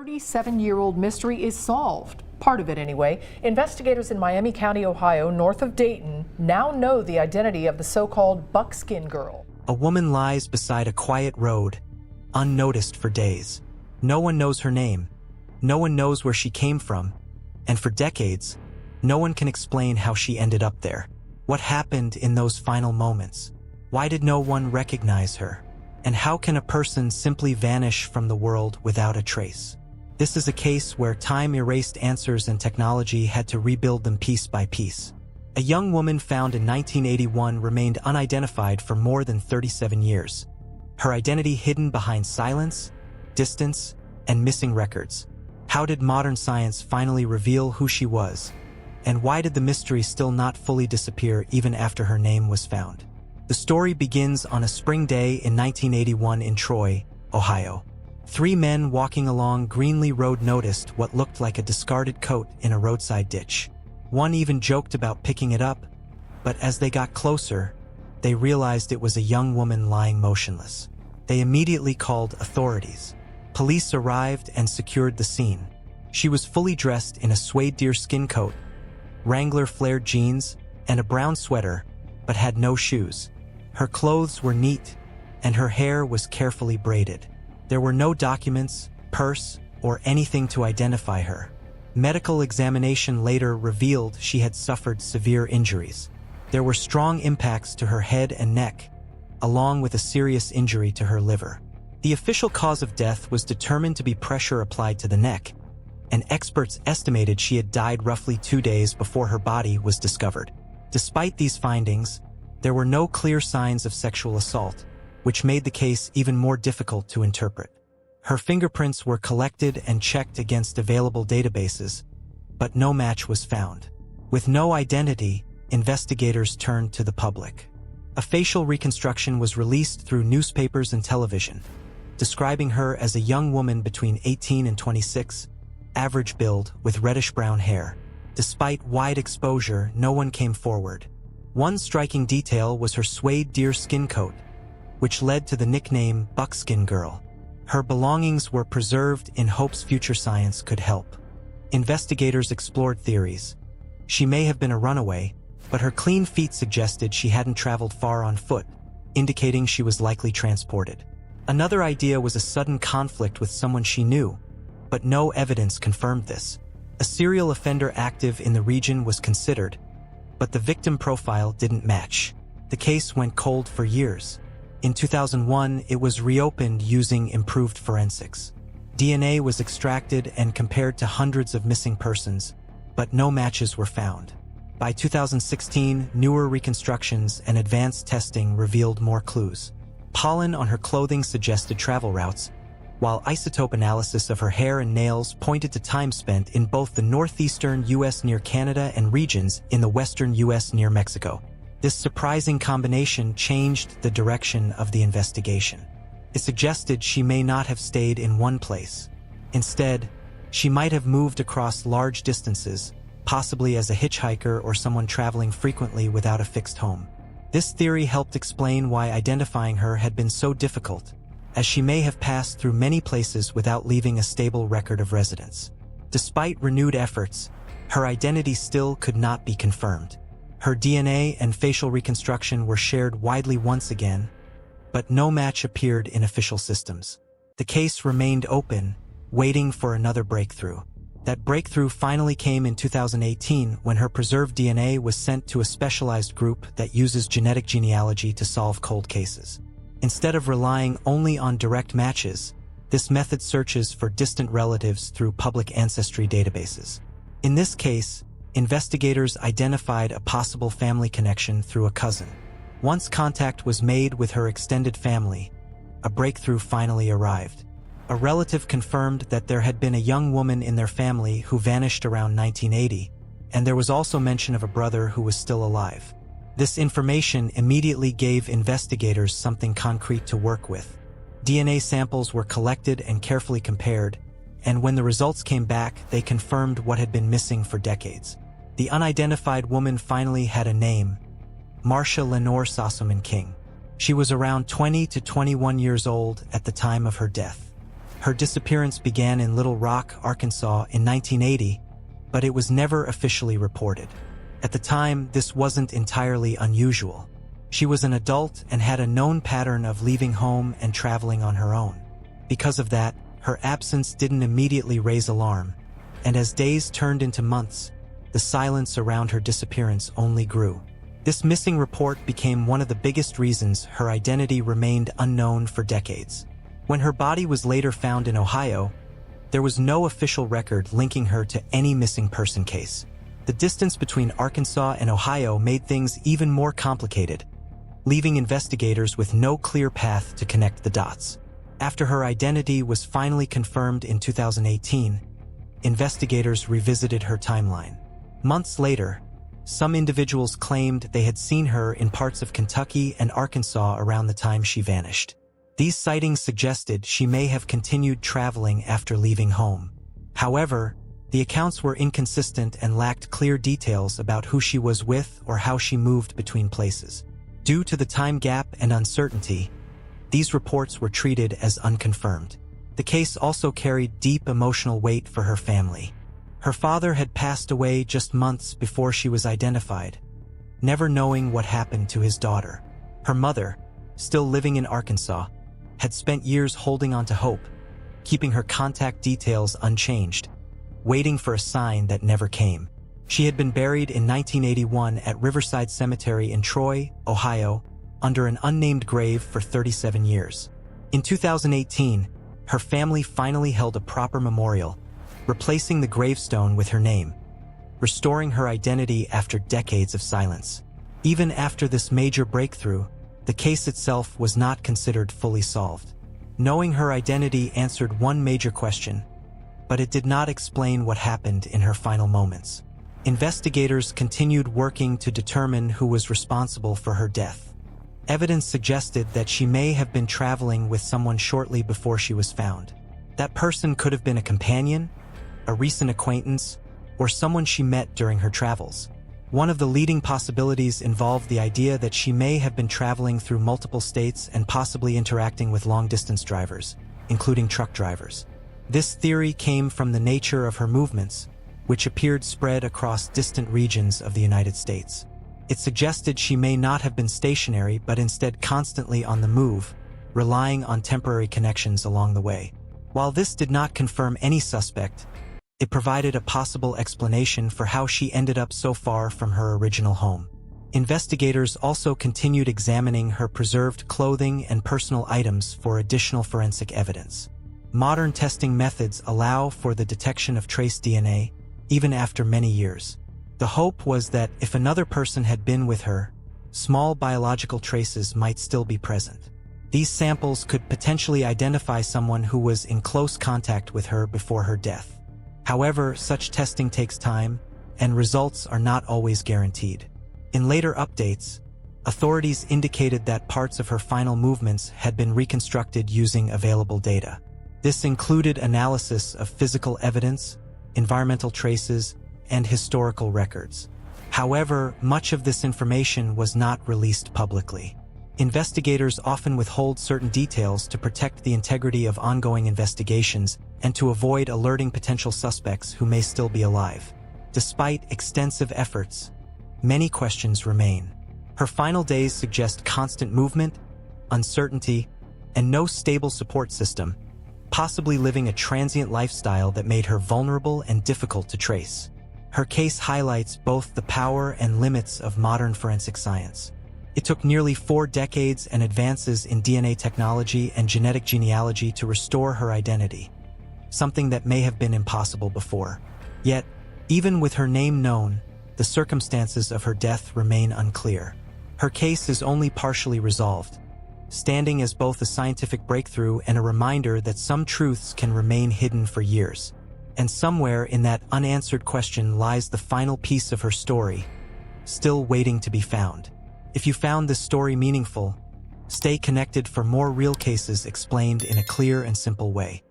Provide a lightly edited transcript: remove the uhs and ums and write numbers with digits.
37-year-old mystery is solved. Part of it anyway. Investigators in Miami County, Ohio, north of Dayton, now know the identity of the so-called buckskin girl. A woman lies beside a quiet road, unnoticed for days. No one knows her name. No one knows where she came from. And for decades, no one can explain how she ended up there. What happened in those final moments? Why did no one recognize her? And how can a person simply vanish from the world without a trace? This is a case where time erased answers and technology had to rebuild them piece by piece. A young woman found in 1981 remained unidentified for more than 37 years. Her identity hidden behind silence, distance, and missing records. How did modern science finally reveal who she was? And why did the mystery still not fully disappear even after her name was found? The story begins on a spring day in 1981 in Troy, Ohio. 3 men walking along Greenlee Road noticed what looked like a discarded coat in a roadside ditch. One even joked about picking it up, but as they got closer, they realized it was a young woman lying motionless. They immediately called authorities. Police arrived and secured the scene. She was fully dressed in a suede deerskin coat, Wrangler flared jeans, and a brown sweater, but had no shoes. Her clothes were neat, and her hair was carefully braided. There were no documents, purse, or anything to identify her. Medical examination later revealed she had suffered severe injuries. There were strong impacts to her head and neck, along with a serious injury to her liver. The official cause of death was determined to be pressure applied to the neck, and experts estimated she had died roughly 2 days before her body was discovered. Despite these findings, there were no clear signs of sexual assault, which made the case even more difficult to interpret. Her fingerprints were collected and checked against available databases, but no match was found. With no identity, investigators turned to the public. A facial reconstruction was released through newspapers and television, describing her as a young woman between 18 and 26, average build with reddish-brown hair. Despite wide exposure, no one came forward. One striking detail was her suede deerskin coat, which led to the nickname Buckskin Girl. Her belongings were preserved in hopes future science could help. Investigators explored theories. She may have been a runaway, but her clean feet suggested she hadn't traveled far on foot, indicating she was likely transported. Another idea was a sudden conflict with someone she knew, but no evidence confirmed this. A serial offender active in the region was considered, but the victim profile didn't match. The case went cold for years. In 2001, it was reopened using improved forensics. DNA was extracted and compared to hundreds of missing persons, but no matches were found. By 2016, newer reconstructions and advanced testing revealed more clues. Pollen on her clothing suggested travel routes, while isotope analysis of her hair and nails pointed to time spent in both the northeastern U.S. near Canada and regions in the western U.S. near Mexico. This surprising combination changed the direction of the investigation. It suggested she may not have stayed in one place. Instead, she might have moved across large distances, possibly as a hitchhiker or someone traveling frequently without a fixed home. This theory helped explain why identifying her had been so difficult, as she may have passed through many places without leaving a stable record of residence. Despite renewed efforts, her identity still could not be confirmed. Her DNA and facial reconstruction were shared widely once again, but no match appeared in official systems. The case remained open, waiting for another breakthrough. That breakthrough finally came in 2018 when her preserved DNA was sent to a specialized group that uses genetic genealogy to solve cold cases. Instead of relying only on direct matches, this method searches for distant relatives through public ancestry databases. In this case, investigators identified a possible family connection through a cousin. Once contact was made with her extended family, a breakthrough finally arrived. A relative confirmed that there had been a young woman in their family who vanished around 1980, and there was also mention of a brother who was still alive. This information immediately gave investigators something concrete to work with. DNA samples were collected and carefully compared, and when the results came back, they confirmed what had been missing for decades. The unidentified woman finally had a name: Marcia Lenore Sossaman King. She was around 20 to 21 years old at the time of her death. Her disappearance began in Little Rock, Arkansas in 1980, but it was never officially reported. At the time, this wasn't entirely unusual. She was an adult and had a known pattern of leaving home and traveling on her own. Because of that, her absence didn't immediately raise alarm, and as days turned into months, the silence around her disappearance only grew. This missing report became one of the biggest reasons her identity remained unknown for decades. When her body was later found in Ohio, there was no official record linking her to any missing person case. The distance between Arkansas and Ohio made things even more complicated, leaving investigators with no clear path to connect the dots. After her identity was finally confirmed in 2018, investigators revisited her timeline. Months later, some individuals claimed they had seen her in parts of Kentucky and Arkansas around the time she vanished. These sightings suggested she may have continued traveling after leaving home. However, the accounts were inconsistent and lacked clear details about who she was with or how she moved between places. Due to the time gap and uncertainty, these reports were treated as unconfirmed. The case also carried deep emotional weight for her family. Her father had passed away just months before she was identified, never knowing what happened to his daughter. Her mother, still living in Arkansas, had spent years holding on to hope, keeping her contact details unchanged, waiting for a sign that never came. She had been buried in 1981 at Riverside Cemetery in Troy, Ohio, under an unnamed grave for 37 years. In 2018, her family finally held a proper memorial, replacing the gravestone with her name, restoring her identity after decades of silence. Even after this major breakthrough, the case itself was not considered fully solved. Knowing her identity answered one major question, but it did not explain what happened in her final moments. Investigators continued working to determine who was responsible for her death. Evidence suggested that she may have been traveling with someone shortly before she was found. That person could have been a companion, a recent acquaintance, or someone she met during her travels. One of the leading possibilities involved the idea that she may have been traveling through multiple states and possibly interacting with long-distance drivers, including truck drivers. This theory came from the nature of her movements, which appeared spread across distant regions of the United States. It suggested she may not have been stationary but instead constantly on the move, relying on temporary connections along the way. While this did not confirm any suspect, it provided a possible explanation for how she ended up so far from her original home. Investigators also continued examining her preserved clothing and personal items for additional forensic evidence. Modern testing methods allow for the detection of trace DNA, even after many years. The hope was that if another person had been with her, small biological traces might still be present. These samples could potentially identify someone who was in close contact with her before her death. However, such testing takes time, and results are not always guaranteed. In later updates, authorities indicated that parts of her final movements had been reconstructed using available data. This included analysis of physical evidence, environmental traces, and historical records. However, much of this information was not released publicly. Investigators often withhold certain details to protect the integrity of ongoing investigations and to avoid alerting potential suspects who may still be alive. Despite extensive efforts, many questions remain. Her final days suggest constant movement, uncertainty, and no stable support system, possibly living a transient lifestyle that made her vulnerable and difficult to trace. Her case highlights both the power and limits of modern forensic science. It took nearly 4 decades and advances in DNA technology and genetic genealogy to restore her identity, something that may have been impossible before. Yet, even with her name known, the circumstances of her death remain unclear. Her case is only partially resolved, standing as both a scientific breakthrough and a reminder that some truths can remain hidden for years. And somewhere in that unanswered question lies the final piece of her story, still waiting to be found. If you found this story meaningful, stay connected for more real cases explained in a clear and simple way.